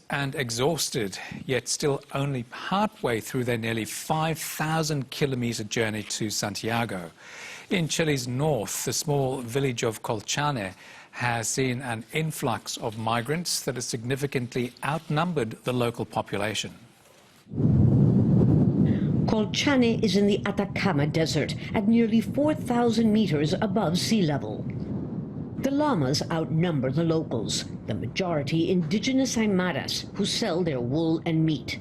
And exhausted, yet still only partway through their nearly 5,000-kilometer journey to Santiago. In Chile's north, the small village of Colchane has seen an influx of migrants that has significantly outnumbered the local population. Colchane is in the Atacama Desert at nearly 4,000 meters above sea level. The llamas outnumber the locals, the majority indigenous Aymaras who sell their wool and meat.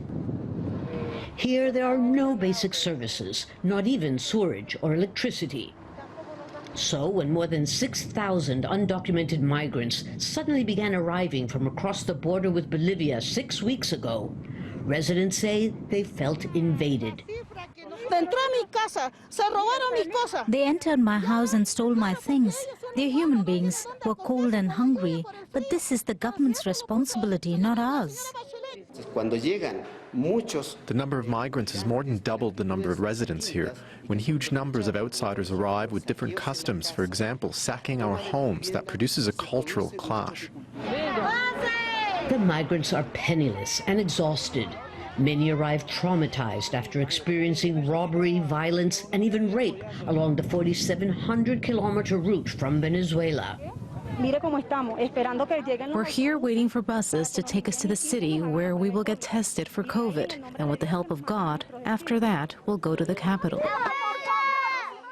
Here there are no basic services, not even sewerage or electricity. So when more than 6,000 undocumented migrants suddenly began arriving from across the border with Bolivia 6 weeks ago, residents say they felt invaded. They entered my house and stole my things. They're human beings who are cold and hungry, but this is the government's responsibility, not ours. The number of migrants has more than doubled the number of residents here. When huge numbers of outsiders arrive with different customs, for example, sacking our homes, that produces a cultural clash. The migrants are penniless and exhausted. Many arrive traumatized after experiencing robbery, violence, and even rape along the 4,700-kilometer route from Venezuela. We're here waiting for buses to take us to the city where we will get tested for COVID. And with the help of God, after that, we'll go to the capital.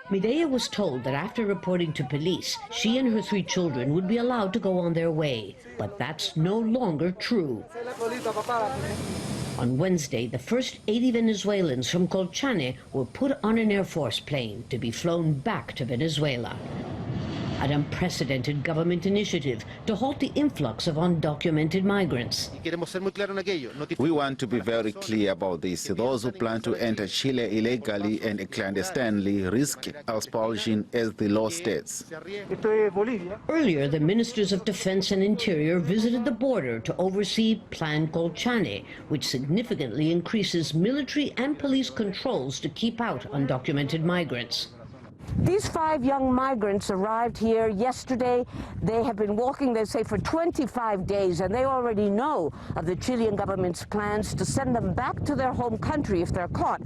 Mireya was told that after reporting to police, she and her 3 children would be allowed to go on their way. But that's no longer true. On Wednesday, the first 80 Venezuelans from Colchane were put on an Air Force plane to be flown back to Venezuela. An unprecedented government initiative to halt the influx of undocumented migrants. We want to be very clear about this. Those who plan to enter Chile illegally and clandestinely risk expulsion as the law states. Earlier, the ministers of Defense and Interior visited the border to oversee Plan Colchane, which significantly increases military and police controls to keep out undocumented migrants. These 5 young migrants arrived here yesterday. They have been walking, they say, for 25 days, and they already know of the Chilean government's plans to send them back to their home country if they're caught.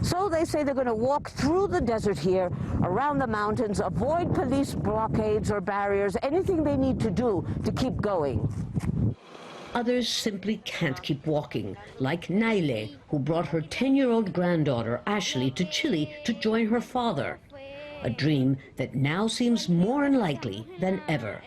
So they say they're going to walk through the desert here, around the mountains, avoid police blockades or barriers, anything they need to do to keep going. Others simply can't keep walking, like Naile, who brought her 10-year-old granddaughter, Ashley, to Chile to join her father. A dream that now seems more unlikely than ever.